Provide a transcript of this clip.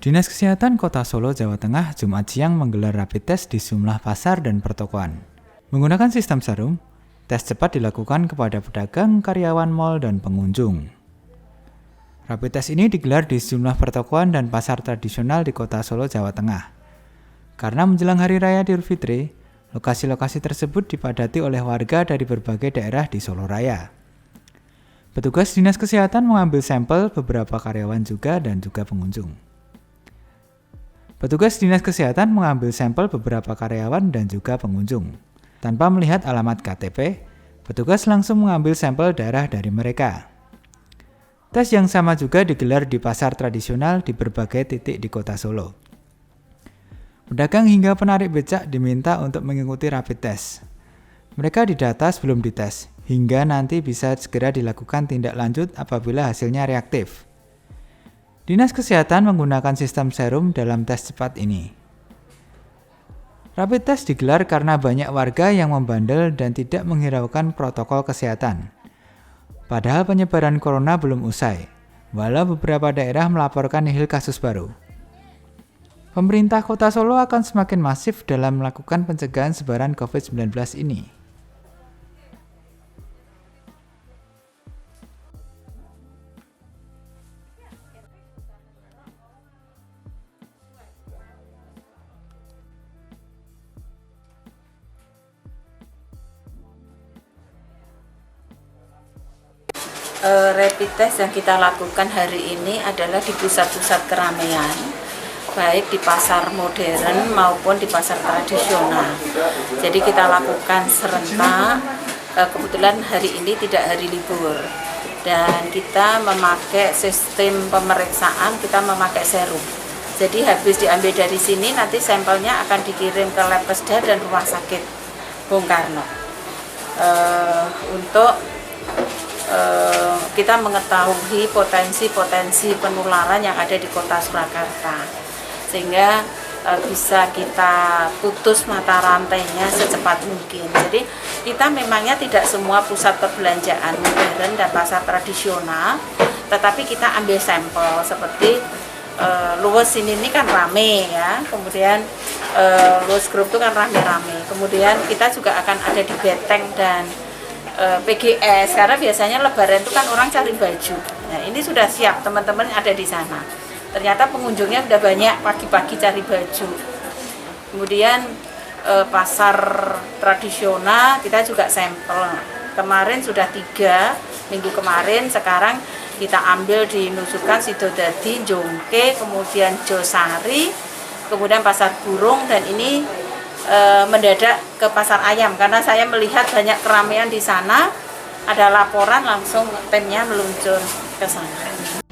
Dinas Kesehatan Kota Solo, Jawa Tengah, Jumat siang menggelar rapid test di sejumlah pasar dan pertokoan. Menggunakan sistem serum, tes cepat dilakukan kepada pedagang, karyawan mal, dan pengunjung. Rapid test ini digelar di sejumlah pertokoan dan pasar tradisional di Kota Solo, Jawa Tengah. Karena menjelang Hari Raya Idul Fitri, lokasi-lokasi tersebut dipadati oleh warga dari berbagai daerah di Solo Raya. Petugas Dinas Kesehatan mengambil sampel beberapa karyawan dan juga pengunjung. Petugas Dinas Kesehatan mengambil sampel beberapa karyawan dan juga pengunjung. Tanpa melihat alamat KTP, petugas langsung mengambil sampel darah dari mereka. Tes yang sama juga digelar di pasar tradisional di berbagai titik di Kota Solo. Pedagang hingga penarik becak diminta untuk mengikuti rapid test. Mereka didata sebelum dites, hingga nanti bisa segera dilakukan tindak lanjut apabila hasilnya reaktif. Dinas Kesehatan menggunakan sistem serum dalam tes cepat ini. Rapid test digelar karena banyak warga yang membandel dan tidak menghiraukan protokol kesehatan. Padahal penyebaran corona belum usai, walau beberapa daerah melaporkan nihil kasus baru. Pemerintah Kota Solo akan semakin masif dalam melakukan pencegahan sebaran COVID-19 ini. Rapid test yang kita lakukan hari ini adalah di pusat-pusat keramaian, baik di pasar modern maupun di pasar tradisional. Jadi kita lakukan serentak, kebetulan hari ini tidak hari libur, dan kita memakai sistem pemeriksaan, kita memakai serum. Jadi habis diambil dari sini, nanti sampelnya akan dikirim ke Labkesda dan Rumah Sakit Bung Karno. Untuk kita mengetahui potensi-potensi penularan yang ada di Kota Surakarta, sehingga bisa kita putus mata rantainya secepat mungkin. Jadi kita memangnya tidak semua pusat perbelanjaan modern dan pasar tradisional, tetapi kita ambil sampel seperti Luwes ini kan rame ya, kemudian Luwes Group itu kan rame-rame, kemudian kita juga akan ada di Beteng dan PGS, karena biasanya Lebaran itu kan orang cari baju. Nah, ini sudah siap, teman-teman ada di sana. Ternyata pengunjungnya sudah banyak pagi-pagi cari baju. Kemudian pasar tradisional kita juga sampel. Kemarin sudah 3 minggu kemarin, sekarang kita ambil di Nusukan, Sidodadi, Jongke, kemudian Josari, kemudian Pasar Burung, dan ini mendadak ke Pasar Ayam karena saya melihat banyak keramaian di sana. Ada laporan, langsung timnya meluncur ke sana.